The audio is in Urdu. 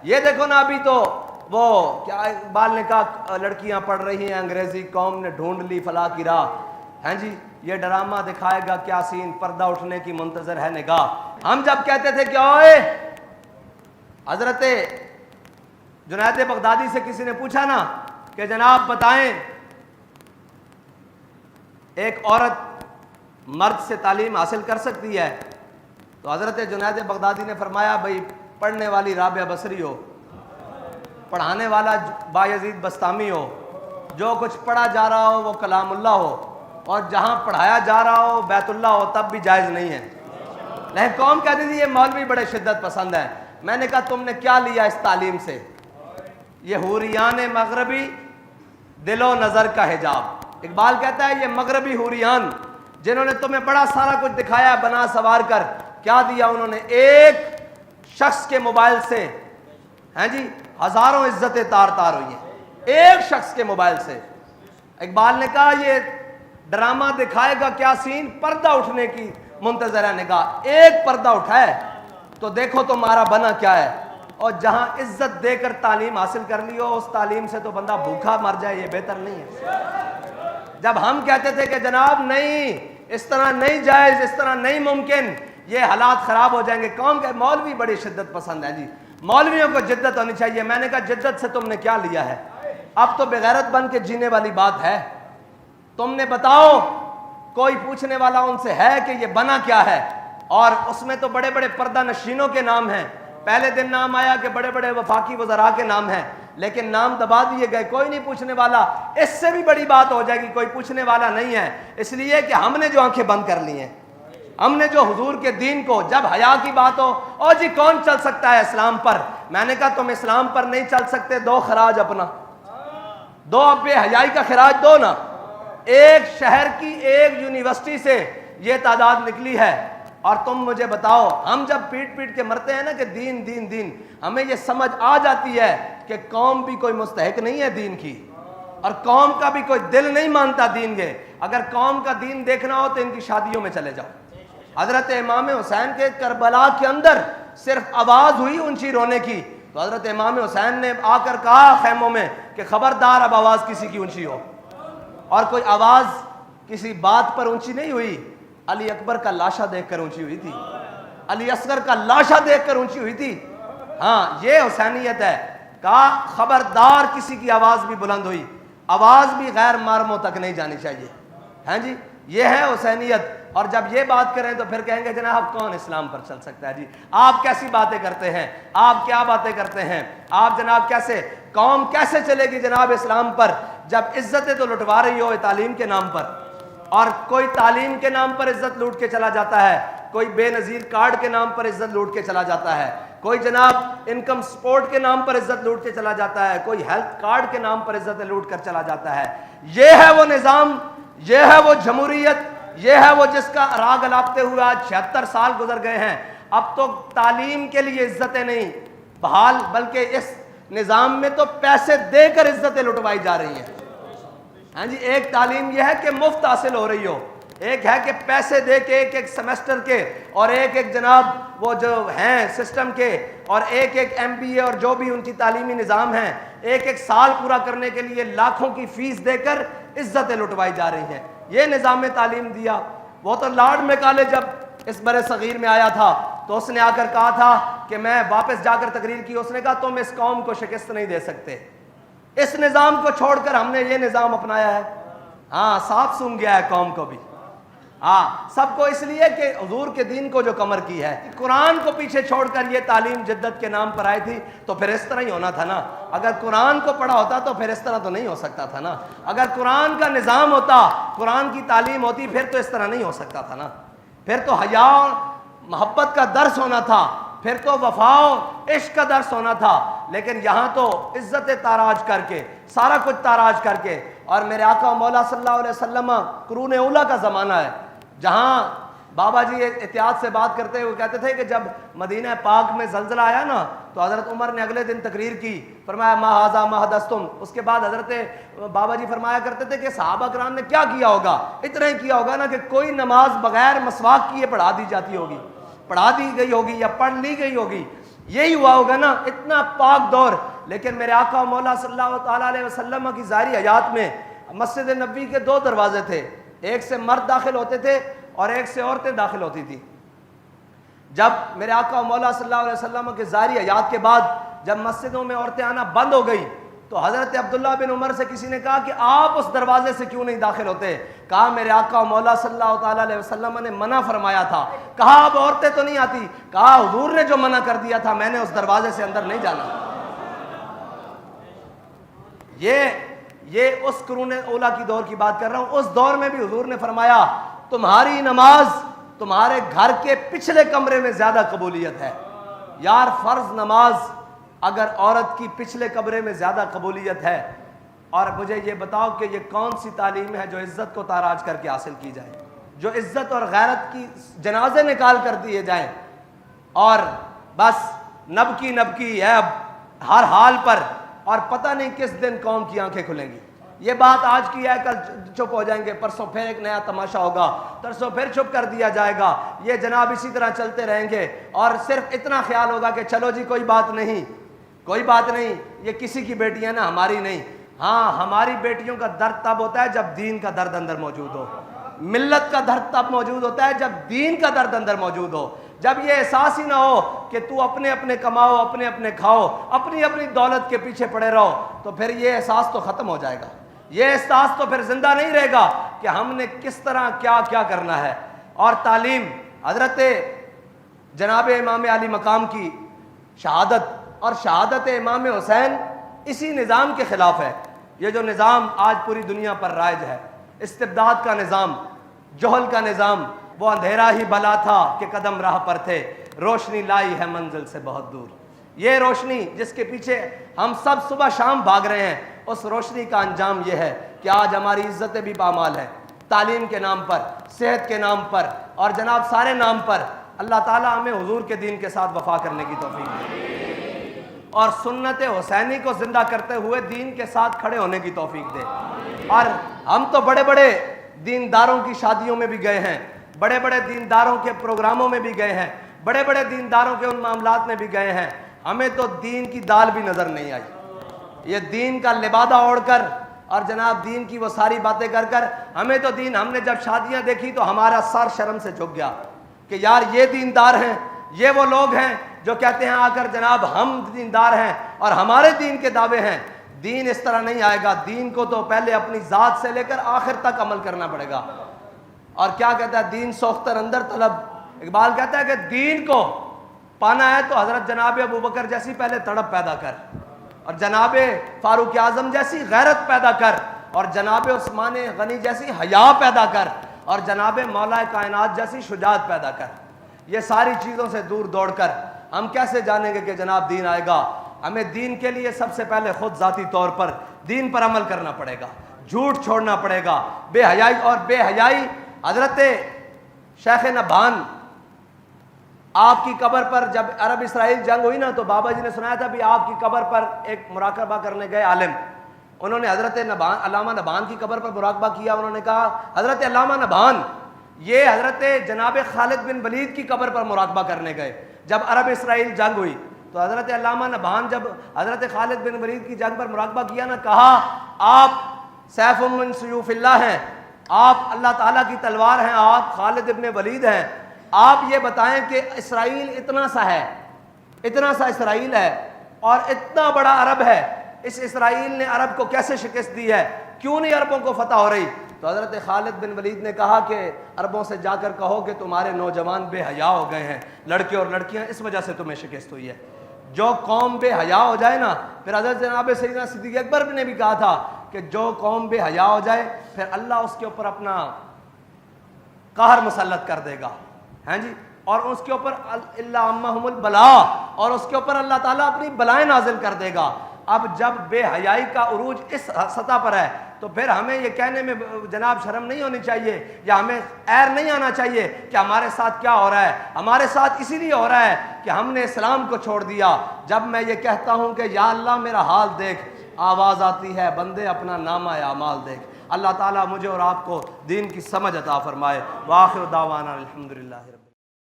یہ دیکھو نا ابھی تو وہ کیا اقبال نے کہا لڑکیاں پڑھ رہی ہیں انگریزی، قوم نے ڈھونڈ لی فلاح کی راہ. ہیں جی یہ ڈرامہ دکھائے گا کیا سین، پردہ اٹھنے کی منتظر ہے نگاہ. ہم جب کہتے تھے کہ اوئے حضرت جنید بغدادی سے کسی نے پوچھا نا کہ جناب بتائیں ایک عورت مرد سے تعلیم حاصل کر سکتی ہے، تو حضرت جنید بغدادی نے فرمایا بھئی پڑھنے والی رابعہ بصری ہو، پڑھانے والا بایزید بستامی ہو، جو کچھ پڑھا جا رہا ہو وہ کلام اللہ ہو، اور جہاں پڑھایا جا رہا ہو بیت اللہ ہو، تب بھی جائز نہیں ہے. لیکن قوم کہتی تھی یہ مولوی بڑے شدت پسند ہے. میں نے کہا تم نے کیا لیا اس تعلیم سے؟ یہ حوریان مغربی دل و نظر کا حجاب. اقبال کہتا ہے یہ مغربی حوریان جنہوں نے تمہیں بڑا سارا کچھ دکھایا بنا سوار کر، کیا دیا انہوں نے؟ ایک شخص کے موبائل سے ہیں جی ہزاروں عزتیں تار تار ہوئی ہیں، ایک شخص کے موبائل سے. اقبال نے کہا یہ ڈرامہ دکھائے گا کیا سین، پردہ اٹھنے کی منتظر ہے نگاہ. ایک پردہ اٹھائے تو دیکھو تمہارا بنا کیا ہے. اور جہاں عزت دے کر تعلیم حاصل کر لی ہو اس تعلیم سے تو بندہ بھوکا مر جائے، یہ بہتر نہیں ہے. جب ہم کہتے تھے کہ جناب نہیں اس طرح نہیں جائز، اس طرح نہیں ممکن، یہ حالات خراب ہو جائیں گے. قوم کے مولوی بڑی شدت پسند ہے جی، مولویوں کو جدت ہونی چاہیے. میں نے کہا جدت سے تم نے کیا لیا ہے؟ اب تو بغیرت بن کے جینے والی بات ہے. تم نے بتاؤ کوئی پوچھنے والا ان سے ہے کہ یہ بنا کیا ہے؟ اور اس میں تو بڑے بڑے پردہ نشینوں کے نام ہیں. پہلے دن نام آیا کہ بڑے بڑے وفاقی وزراء کے نام ہیں، لیکن نام دبا دیے گئے، کوئی نہیں پوچھنے والا. اس سے بھی بڑی بات ہو جائے گی کوئی پوچھنے والا نہیں ہے، اس لیے کہ ہم نے جو آنکھیں بند کر لی ہیں، ہم نے جو حضور کے دین کو، جب حیا کی بات ہو او جی کون چل سکتا ہے اسلام پر؟ میں نے کہا تم اسلام پر نہیں چل سکتے، دو خراج اپنا، دو بے حیائی کا خراج دو نا. ایک شہر کی ایک یونیورسٹی سے یہ تعداد نکلی ہے. اور تم مجھے بتاؤ ہم جب پیٹ پیٹ کے مرتے ہیں نا کہ دین دین دین، ہمیں یہ سمجھ آ جاتی ہے کہ قوم بھی کوئی مستحق نہیں ہے دین کی، اور قوم کا بھی کوئی دل نہیں مانتا دین کے. اگر قوم کا دین دیکھنا ہو تو ان کی شادیوں میں چلے جاؤ. حضرت امام حسین کے کربلا کے اندر صرف آواز ہوئی اونچی رونے کی تو حضرت امام حسین نے آ کر کہا خیموں میں کہ خبردار اب آواز کسی کی اونچی ہو. اور کوئی آواز کسی بات پر اونچی نہیں ہوئی، علی اکبر کا لاشا دیکھ کر اونچی ہوئی تھی، علی اصغر کا لاشا دیکھ کر اونچی ہوئی تھی. ہاں یہ حسینیت ہے. کہا خبردار کسی کی آواز بھی بلند ہوئی، آواز بھی غیر محرموں تک نہیں جانی چاہیے. ہیں جی یہ ہے حسینیت. اور جب یہ بات کریں تو پھر کہیں گے جناب کون اسلام پر چل سکتا ہے؟ جی آپ کیسی باتیں کرتے ہیں، آپ کیا باتیں کرتے ہیں، آپ جناب کیسے، قوم کیسے چلے گی جناب اسلام پر جب عزتیں تو لٹوا رہی ہو تعلیم کے نام پر؟ اور کوئی تعلیم کے نام پر عزت لوٹ کے چلا جاتا ہے، کوئی بے نظیر کارڈ کے نام پر عزت لوٹ کے چلا جاتا ہے، کوئی جناب انکم سپورٹ کے نام پر عزت لوٹ کے چلا جاتا ہے، کوئی ہیلتھ کارڈ کے نام پر عزت لوٹ کر چلا جاتا ہے. یہ ہے وہ نظام، یہ ہے وہ جمہوریت، یہ ہے وہ جس کا راگ الاپتے ہوئے آج 76 سال گزر گئے ہیں. اب تو تعلیم کے لیے عزتیں نہیں بحال، بلکہ اس نظام میں تو پیسے دے کر عزتیں لٹوائی جا رہی ہیں. ہاں جی ایک تعلیم یہ ہے کہ مفت حاصل ہو رہی ہو، ایک ہے کہ پیسے دے کے ایک ایک سیمسٹر کے، اور ایک ایک جناب وہ جو ہیں سسٹم کے، اور ایک ایک ایم بی اے اور جو بھی ان کی تعلیمی نظام ہیں، ایک ایک سال پورا کرنے کے لیے لاکھوں کی فیس دے کر عزتیں لٹوائی جا رہی ہیں. یہ نظام تعلیم دیا. وہ تو لارڈ میکالے جب اس برِ صغیر میں آیا تھا تو اس نے آ کر کہا تھا کہ میں واپس جا کر تقریر کی، اس نے کہا تم اس قوم کو شکست نہیں دے سکتے. اس نظام کو چھوڑ کر ہم نے یہ نظام اپنایا ہے. ہاں صاف سن گیا ہے قوم کو بھی، ہاں سب کو، اس لیے کہ حضور کے دین کو جو کمر کی ہے، قرآن کو پیچھے چھوڑ کر یہ تعلیم جدت کے نام پر آئی تھی تو پھر اس طرح ہی ہونا تھا نا. اگر قرآن کو پڑھا ہوتا تو پھر اس طرح تو نہیں ہو سکتا تھا نا. اگر قرآن کا نظام ہوتا، قرآن کی تعلیم ہوتی، پھر تو اس طرح نہیں ہو سکتا تھا نا. پھر تو حیا اور محبت کا درس ہونا تھا، پھر تو وفا و عشق کا درس ہونا تھا. لیکن یہاں تو عزت تاراج کر کے، سارا کچھ تاراج کر کے. اور میرے آقا مولا صلی اللہ علیہ وسلم قرون اولیٰ کا زمانہ ہے جہاں بابا جی احتیاط سے بات کرتے ہوئے کہتے تھے کہ جب مدینہ پاک میں زلزلہ آیا نا تو حضرت عمر نے اگلے دن تقریر کی، فرمایا ما ھذا ما حدثتم. اس کے بعد حضرت بابا جی فرمایا کرتے تھے کہ صحابہ کرام نے کیا کیا ہوگا؟ اتنا ہی کیا ہوگا نا کہ کوئی نماز بغیر مسواک کیے پڑھا دی جاتی ہوگی، پڑھا دی گئی ہوگی یا پڑھ لی گئی ہوگی. یہی ہوا ہوگا نا، اتنا پاک دور. لیکن میرے آقا مولا صلی اللہ تعالیٰ علیہ وسلم کی ظاہری حیات میں مسجد نبوی کے 2 دروازے تھے، ایک سے مرد داخل ہوتے تھے اور ایک سے عورتیں داخل ہوتی تھی. جب میرے آقا مولا صلی اللہ علیہ وسلم کے ظاہری حیات کے بعد جب مسجدوں میں عورتیں آنا بند ہو گئی تو حضرت عبداللہ بن عمر سے کسی نے کہا کہ آپ اس دروازے سے کیوں نہیں داخل ہوتے؟ کہا میرے آقا مولا صلی اللہ تعالیٰ علیہ وسلم نے منع فرمایا تھا. کہا اب عورتیں تو نہیں آتی؟ کہا حضور نے جو منع کر دیا تھا میں نے اس دروازے سے اندر نہیں جانا. یہ اس قرون اولیٰ کی دور کی بات کر رہا ہوں. اس دور میں بھی حضور نے فرمایا تمہاری نماز تمہارے گھر کے پچھلے کمرے میں زیادہ قبولیت ہے. یار فرض نماز اگر عورت کی پچھلے کمرے میں زیادہ قبولیت ہے، اور مجھے یہ بتاؤ کہ یہ کون سی تعلیم ہے جو عزت کو تاراج کر کے حاصل کی جائے، جو عزت اور غیرت کی جنازے نکال کر دیے جائیں اور بس نبکی ہے اب ہر حال پر، اور پتہ نہیں کس دن قوم کی آنکھیں کھلیں گی. یہ بات آج کی ہے، کل چپ ہو جائیں گے، پرسوں پھر ایک نیا تماشا ہوگا، ترسوں پھر چپ کر دیا جائے گا. یہ جناب اسی طرح چلتے رہیں گے اور صرف اتنا خیال ہوگا کہ چلو جی کوئی بات نہیں، یہ کسی کی بیٹیاں نا ہماری نہیں. ہاں ہماری بیٹیوں کا درد تب ہوتا ہے جب دین کا درد اندر موجود ہو. ملت کا درد تب موجود ہوتا ہے جب دین کا درد اندر موجود ہو. جب یہ احساس ہی نہ ہو کہ تو اپنے کماؤ، اپنے کھاؤ، اپنی دولت کے پیچھے پڑے رہو، تو پھر یہ احساس تو ختم ہو جائے گا. یہ احساس تو پھر زندہ نہیں رہے گا کہ ہم نے کس طرح کیا کرنا ہے. اور تعلیم حضرت جناب امام علی مقام کی شہادت اور شہادت امام حسین اسی نظام کے خلاف ہے. یہ جو نظام آج پوری دنیا پر رائج ہے، استبداد کا نظام، جہل کا نظام، وہ اندھیرا ہی بھلا تھا کہ قدم راہ پر تھے، روشنی لائی ہے منزل سے بہت دور. یہ روشنی جس کے پیچھے ہم سب صبح شام بھاگ رہے ہیں، اس روشنی کا انجام یہ ہے کہ آج ہماری عزتیں بھی پامال ہیں. تعلیم کے نام پر، صحت کے نام پر اور جناب سارے نام پر. اللہ تعالیٰ ہمیں حضور کے دین کے ساتھ وفا کرنے کی توفیق دے اور سنت حسینی کو زندہ کرتے ہوئے دین کے ساتھ کھڑے ہونے کی توفیق دے. اور ہم تو بڑے بڑے دینداروں کی شادیوں میں بھی گئے ہیں، بڑے بڑے دینداروں کے پروگراموں میں بھی گئے ہیں، بڑے بڑے دینداروں کے ان معاملات میں بھی گئے ہیں. ہمیں تو دین کی دال بھی نظر نہیں آئی. یہ دین کا لبادہ اوڑھ کر اور جناب دین کی وہ ساری باتیں کر ہمیں تو دین، ہم نے جب شادیاں دیکھی تو ہمارا سر شرم سے جھک گیا کہ یار یہ دیندار ہیں، یہ وہ لوگ ہیں جو کہتے ہیں آ کر جناب ہم دیندار ہیں اور ہمارے دین کے دعوے ہیں. دین اس طرح نہیں آئے گا. دین کو تو پہلے اپنی ذات سے لے کر آخر تک عمل کرنا پڑے گا. اور کیا کہتا ہے دین سوختر اندر طلب. اقبال کہتا ہے کہ دین کو پانا ہے تو حضرت جناب ابو بکر جیسی پہلے تڑپ پیدا کر، اور جناب فاروق اعظم جیسی غیرت پیدا کر، اور جناب عثمان غنی جیسی حیا پیدا کر، اور جناب مولا کائنات جیسی شجاعت پیدا کر. یہ ساری چیزوں سے دور دوڑ کر ہم کیسے جانیں گے کہ جناب دین آئے گا؟ ہمیں دین کے لیے سب سے پہلے خود ذاتی طور پر دین پر عمل کرنا پڑے گا، جھوٹ چھوڑنا پڑے گا، بے حیائی. حضرت شیخ نبھان آپ کی قبر پر جب عرب اسرائیل جنگ ہوئی نا تو بابا جی نے سنایا تھا بھی آپ کی قبر پر ایک مراقبہ کرنے گئے عالم، انہوں نے حضرت علامہ نبھان کی قبر پر مراقبہ کیا. انہوں نے کہا حضرت علامہ نبھان یہ حضرت جناب خالد بن ولید کی قبر پر مراقبہ کرنے گئے جب عرب اسرائیل جنگ ہوئی. تو حضرت علامہ نبھان جب حضرت خالد بن ولید کی جنگ پر مراقبہ کیا نا، کہا آپ سیف من سیوف اللہ ہیں، آپ اللہ تعالیٰ کی تلوار ہیں، آپ خالد ابن ولید ہیں. آپ یہ بتائیں کہ اسرائیل اتنا سا اسرائیل ہے اور اتنا بڑا عرب ہے، اس اسرائیل نے عرب کو کیسے شکست دی ہے؟ کیوں نہیں عربوں کو فتح ہو رہی؟ تو حضرت خالد بن ولید نے کہا کہ عربوں سے جا کر کہو کہ تمہارے نوجوان بے حیا ہو گئے ہیں، لڑکے اور لڑکیاں، اس وجہ سے تمہیں شکست ہوئی ہے. جو قوم بے حیا ہو جائے نا، پھر حضرت جناب سیدنا صدیق اکبر نے بھی کہا تھا کہ جو قوم بے حیا ہو جائے پھر اللہ اس کے اوپر اپنا قہر مسلط کر دے گا. ہاں جی، اور اس کے اوپر اللہ عمہم البلا، اور اس کے اوپر اللہ تعالیٰ اپنی بلائیں نازل کر دے گا. اب جب بے حیائی کا عروج اس سطح پر ہے تو پھر ہمیں یہ کہنے میں جناب شرم نہیں ہونی چاہیے یا ہمیں عیر نہیں آنا چاہیے کہ ہمارے ساتھ کیا ہو رہا ہے. ہمارے ساتھ اسی لیے ہو رہا ہے کہ ہم نے اسلام کو چھوڑ دیا. جب میں یہ کہتا ہوں کہ یا اللہ میرا حال دیکھ، آواز آتی ہے بندے اپنا نامہ اعمال دیکھ. اللہ تعالیٰ مجھے اور آپ کو دین کی سمجھ عطا فرمائے. وآخر دعوانا الحمدللہ رب